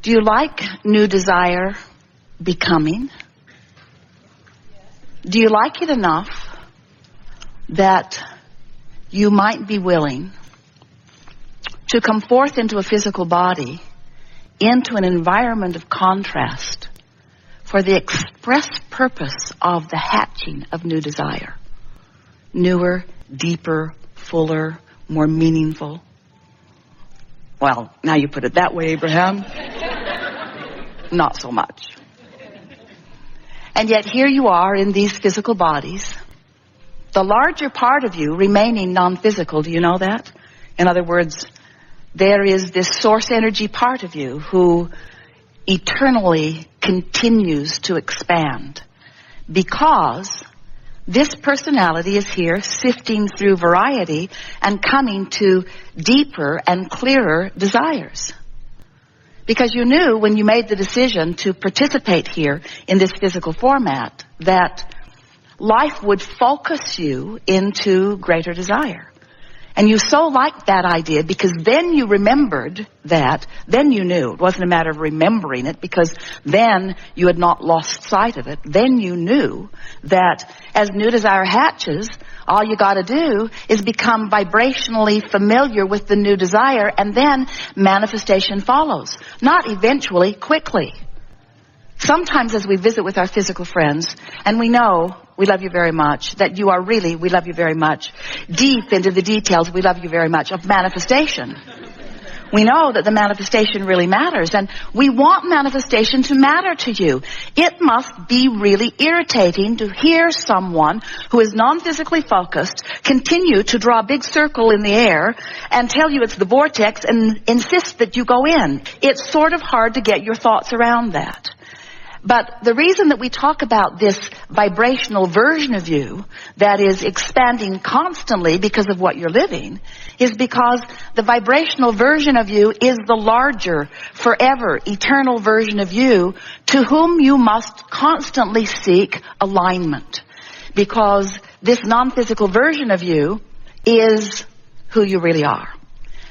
Do you like new desire becoming? Do you like it enough that you might be willing to come forth into a physical body, into an environment of contrast, for the express purpose of the hatching of new desire? Newer, deeper, fuller, more meaningful. Well, now you put it that way, Abraham. Not so much. And yet here you are in these physical bodies, the larger part of you remaining non-physical. Do you know that? In other words, there is this source energy part of you who eternally continues to expand, because this personality is here sifting through variety and coming to deeper and clearer desires. Because you knew when you made the decision to participate here in this physical format that life would focus you into greater desire. And you so liked that idea because then you remembered that, then you knew. It wasn't a matter of remembering it because then you had not lost sight of it. Then you knew that as new desire hatches, all you got to do is become vibrationally familiar with the new desire, and then manifestation follows. Not eventually, quickly. Sometimes as we visit with our physical friends, and we know we love you very much, that you are really, we love you very much, deep into the details, we love you very much, of manifestation. We know that the manifestation really matters, and we want manifestation to matter to you. It must be really irritating to hear someone who is non-physically focused continue to draw a big circle in the air and tell you it's the vortex and insist that you go in. It's sort of hard to get your thoughts around that. But the reason that we talk about this vibrational version of you that is expanding constantly because of what you're living is because the vibrational version of you is the larger, forever, eternal version of you to whom you must constantly seek alignment. Because this non-physical version of you is who you really are.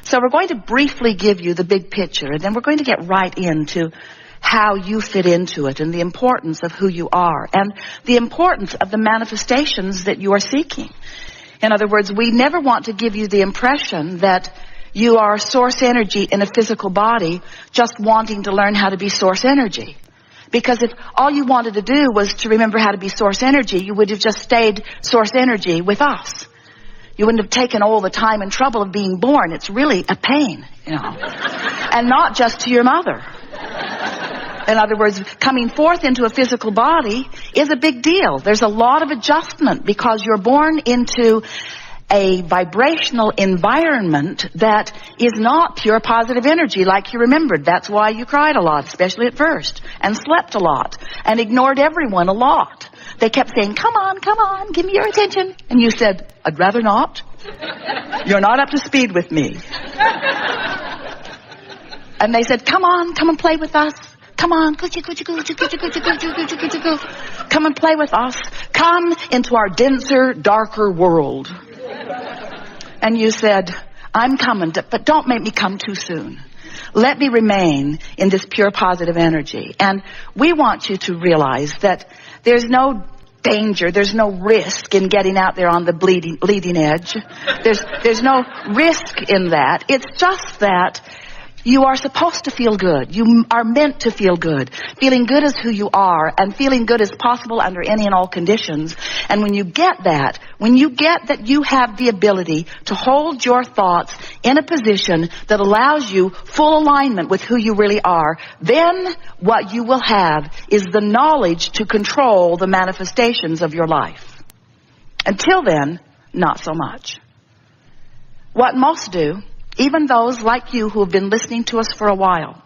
So we're going to briefly give you the big picture, and then we're going to get right into how you fit into it and the importance of who you are and the importance of the manifestations that you are seeking. In other words, we never want to give you the impression that you are source energy in a physical body just wanting to learn how to be source energy. Because if all you wanted to do was to remember how to be source energy, you would have just stayed source energy with us. You wouldn't have taken all the time and trouble of being born. It's really a pain, you know. And not just to your mother. In other words, coming forth into a physical body is a big deal. There's a lot of adjustment because you're born into a vibrational environment that is not pure positive energy like you remembered. That's why you cried a lot, especially at first, and slept a lot, and ignored everyone a lot. They kept saying, come on, give me your attention. And you said, I'd rather not. You're not up to speed with me. And they said, come on, play with us. Come on, come and play with us. Come into our denser, darker world. And you said, I'm coming, but don't make me come too soon. Let me remain in this pure positive energy. And we want you to realize that there's no danger, there's no risk in getting out there on the bleeding edge. There's no risk in that. It's just that you are supposed to feel good. You are meant to feel good. Feeling good is who you are, and feeling good is possible under any and all conditions. And when you get that you have the ability to hold your thoughts in a position that allows you full alignment with who you really are, then what you will have is the knowledge to control the manifestations of your life. Until then, not so much. What most do, even those like you who have been listening to us for a while,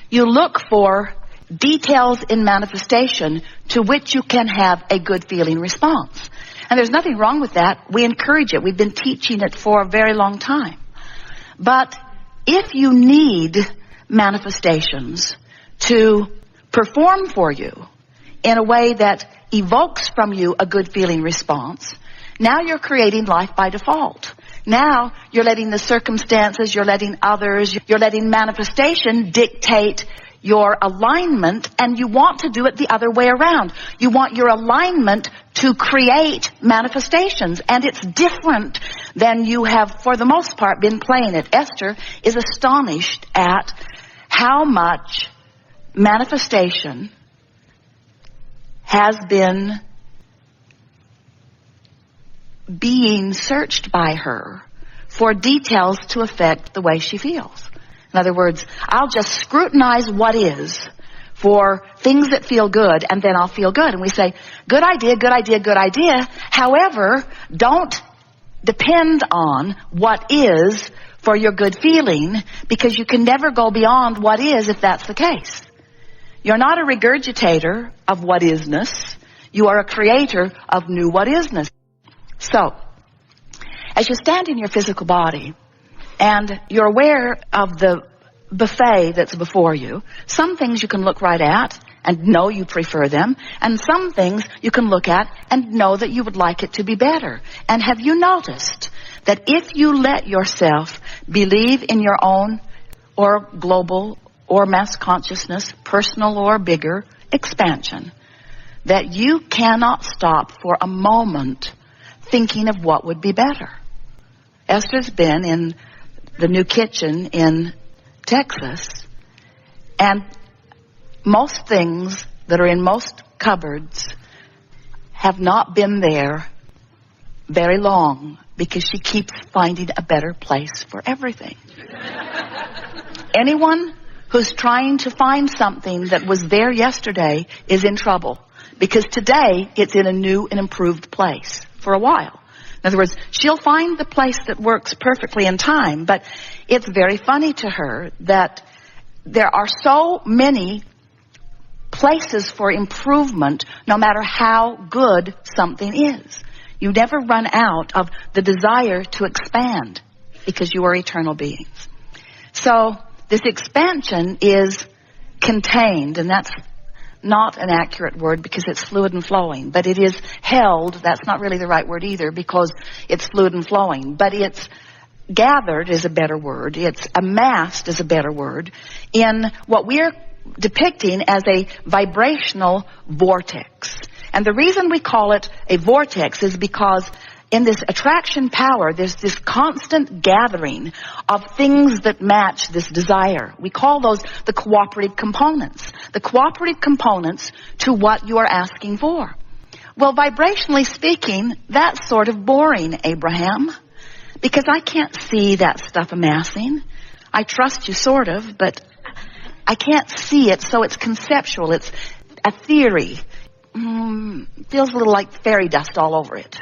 you look for details in manifestation to which you can have a good feeling response. And there's nothing wrong with that. We encourage it. We've been teaching it for a very long time. But if you need manifestations to perform for you in a way that evokes from you a good feeling response, now you're creating life by default. Now you're letting the circumstances, you're letting others, you're letting manifestation dictate your alignment, and you want to do it the other way around. You want your alignment to create manifestations, and it's different than you have, for the most part, been playing it. Esther is astonished at how much manifestation has been being searched by her for details to affect the way she feels. In other words, I'll just scrutinize what is for things that feel good, and then I'll feel good. And we say, good idea, good idea, good idea. However, don't depend on what is for your good feeling, because you can never go beyond what is if that's the case. You're not a regurgitator of what isness. You are a creator of new what isness. So, as you stand in your physical body, and you're aware of the buffet that's before you, some things you can look right at and know you prefer them, and some things you can look at and know that you would like it to be better. And have you noticed that if you let yourself believe in your own or global or mass consciousness, personal or bigger expansion, that you cannot stop for a moment thinking of what would be better? Esther's been in the new kitchen in Texas, and most things that are in most cupboards have not been there very long, because she keeps finding a better place for everything. Anyone who's trying to find something that was there yesterday is in trouble, because today it's in a new and improved place for a while. In other words, she'll find the place that works perfectly in time, but it's very funny to her that there are so many places for improvement no matter how good something is. You never run out of the desire to expand, because you are eternal beings. So this expansion is contained, and that's not an accurate word because it's fluid and flowing, but it is held. That's not really the right word either, because it's fluid and flowing, but it's gathered is a better word. It's amassed is a better word in what we're depicting as a vibrational vortex. And the reason we call it a vortex is because in this attraction power, there's this constant gathering of things that match this desire. We call those the cooperative components. The cooperative components to what you are asking for. Well, vibrationally speaking, that's sort of boring, Abraham, because I can't see that stuff amassing. I trust you sort of, but I can't see it, so it's conceptual. It's a theory. Feels a little like fairy dust all over it.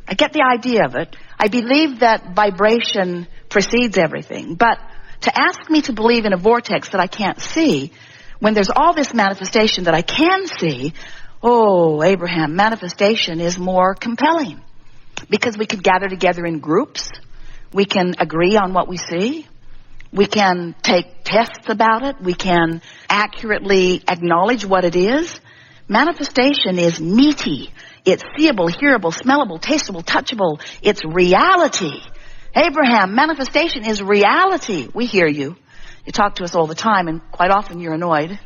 I get the idea of it. I believe that vibration precedes everything. But to ask me to believe in a vortex that I can't see, when there's all this manifestation that I can see, oh, Abraham, manifestation is more compelling. Because we could gather together in groups. We can agree on what we see. We can take tests about it. We can accurately acknowledge what it is. Manifestation is meaty. It's seeable, hearable, smellable, tasteable, touchable. It's reality. Abraham, manifestation is reality. We hear you. You talk to us all the time, and quite often you're annoyed.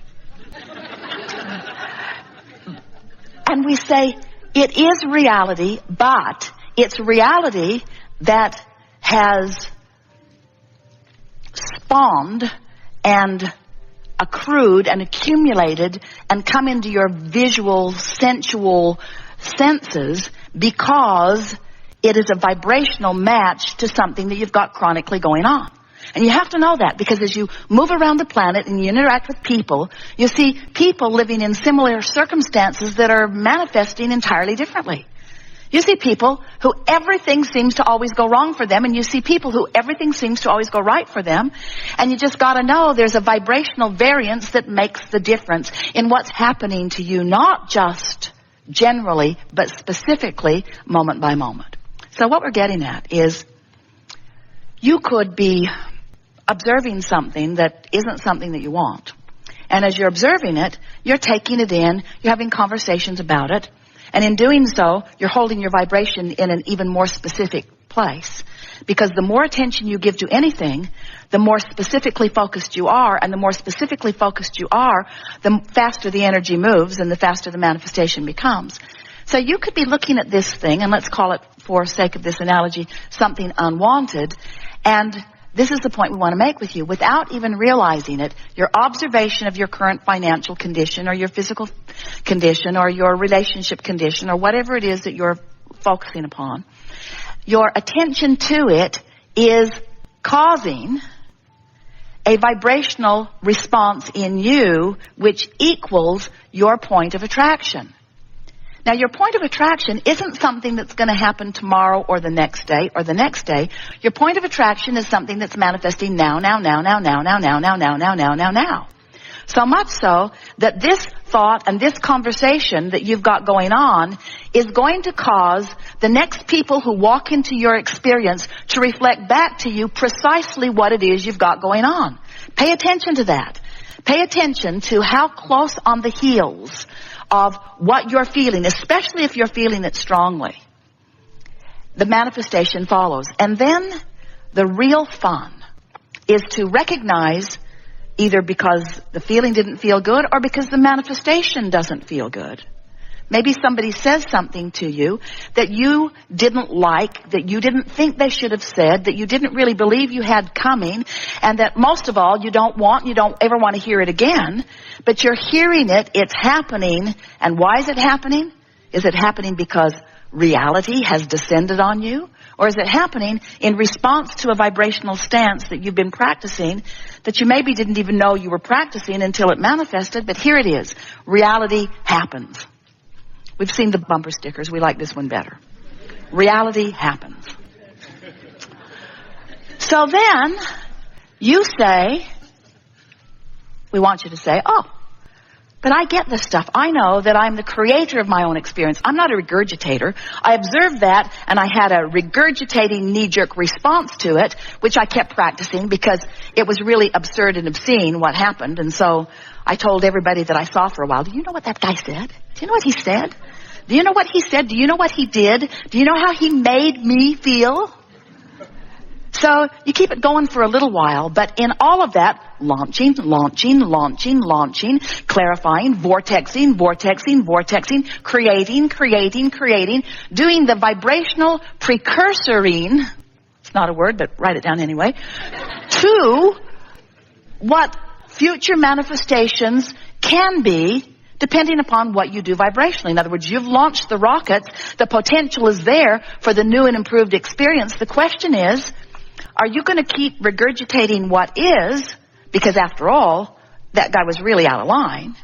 And we say, it is reality, but it's reality that has spawned and accrued and accumulated and come into your visual, sensual senses because it is a vibrational match to something that you've got chronically going on. And you have to know that, because as you move around the planet and you interact with people, you see people living in similar circumstances that are manifesting entirely differently. You see people who everything seems to always go wrong for them, and you see people who everything seems to always go right for them. And you just got to know there's a vibrational variance that makes the difference in what's happening to you, not just generally, but specifically moment by moment. So what we're getting at is you could be observing something that isn't something that you want. And as you're observing it, you're taking it in, you're having conversations about it. And in doing so, you're holding your vibration in an even more specific place. place. Because the more attention you give to anything, the more specifically focused you are, and the more specifically focused you are, the faster the energy moves and the faster the manifestation becomes. So you could be looking at this thing, and let's call it, for sake of this analogy, something unwanted, and this is the point we want to make with you. Without even realizing it, your observation of your current financial condition or your physical condition or your relationship condition or whatever it is that you're focusing upon, your attention to it is causing a vibrational response in you which equals your point of attraction. Now, your point of attraction isn't something that's going to happen tomorrow or the next day or the next day. Your point of attraction is something that's manifesting now. So much so that this thought and this conversation that you've got going on is going to cause the next people who walk into your experience to reflect back to you precisely what it is you've got going on. Pay attention to that. Pay attention to how close on the heels of what you're feeling, especially if you're feeling it strongly, the manifestation follows. And then the real fun is to recognize, either because the feeling didn't feel good or because the manifestation doesn't feel good. Maybe somebody says something to you that you didn't like, that you didn't think they should have said, that you didn't really believe you had coming, and that most of all you don't ever want to hear it again, but you're hearing it, it's happening, and why is it happening? Is it happening because reality has descended on you? Or is it happening in response to a vibrational stance that you've been practicing that you maybe didn't even know you were practicing until it manifested, but here it is. Reality happens. We've seen the bumper stickers. We like this one better. Reality happens. So then you say, we want you to say, oh, but I get this stuff. I know that I'm the creator of my own experience. I'm not a regurgitator. I observed that, and I had a regurgitating knee-jerk response to it, which I kept practicing because it was really absurd and obscene what happened. And so I told everybody that I saw for a while, do you know what that guy said? Do you know what he said? Do you know what he said? Do you know what he did? Do you know how he made me feel? So you keep it going for a little while, but in all of that, launching, clarifying, vortexing, creating, doing the vibrational precursoring, it's not a word, but write it down anyway, to what future manifestations can be depending upon what you do vibrationally. In other words, you've launched the rockets. The potential is there for the new and improved experience. The question is, are you going to keep regurgitating what is, because after all, that guy was really out of line?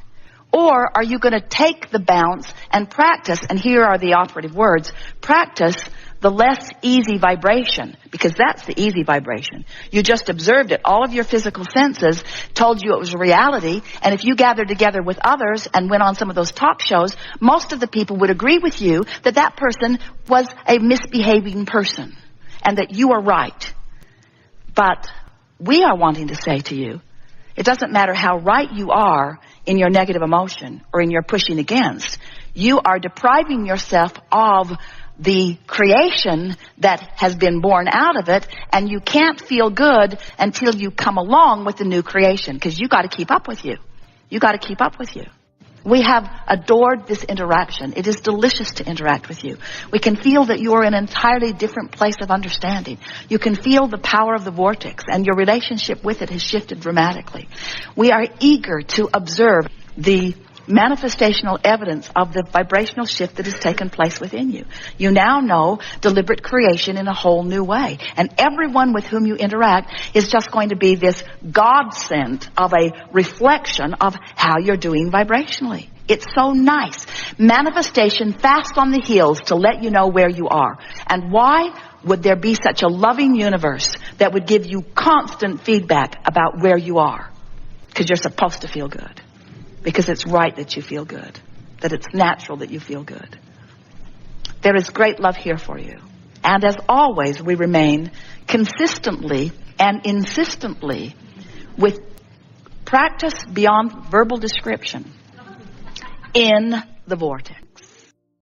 Or are you going to take the bounce and practice, and here are the operative words, practice the less easy vibration, because that's the easy vibration. You just observed it. All of your physical senses told you it was a reality, and if you gathered together with others and went on some of those talk shows, most of the people would agree with you that that person was a misbehaving person and that you are right. But we are wanting to say to you, it doesn't matter how right you are in your negative emotion or in your pushing against. You are depriving yourself of the creation that has been born out of it, and you can't feel good until you come along with the new creation, because you got to keep up with you. You got to keep up with you. We have adored this interaction. It is delicious to interact with you. We can feel that you are in an entirely different place of understanding. You can feel the power of the vortex, and your relationship with it has shifted dramatically. We are eager to observe the manifestational evidence of the vibrational shift that has taken place within you. You now know deliberate creation in a whole new way. And everyone with whom you interact is just going to be this godsend of a reflection of how you're doing vibrationally. It's so nice. Manifestation fast on the heels to let you know where you are. And why would there be such a loving universe that would give you constant feedback about where you are? Because you're supposed to feel good. Because it's right that you feel good. That it's natural that you feel good. There is great love here for you. And as always, we remain consistently and insistently with practice beyond verbal description in the vortex.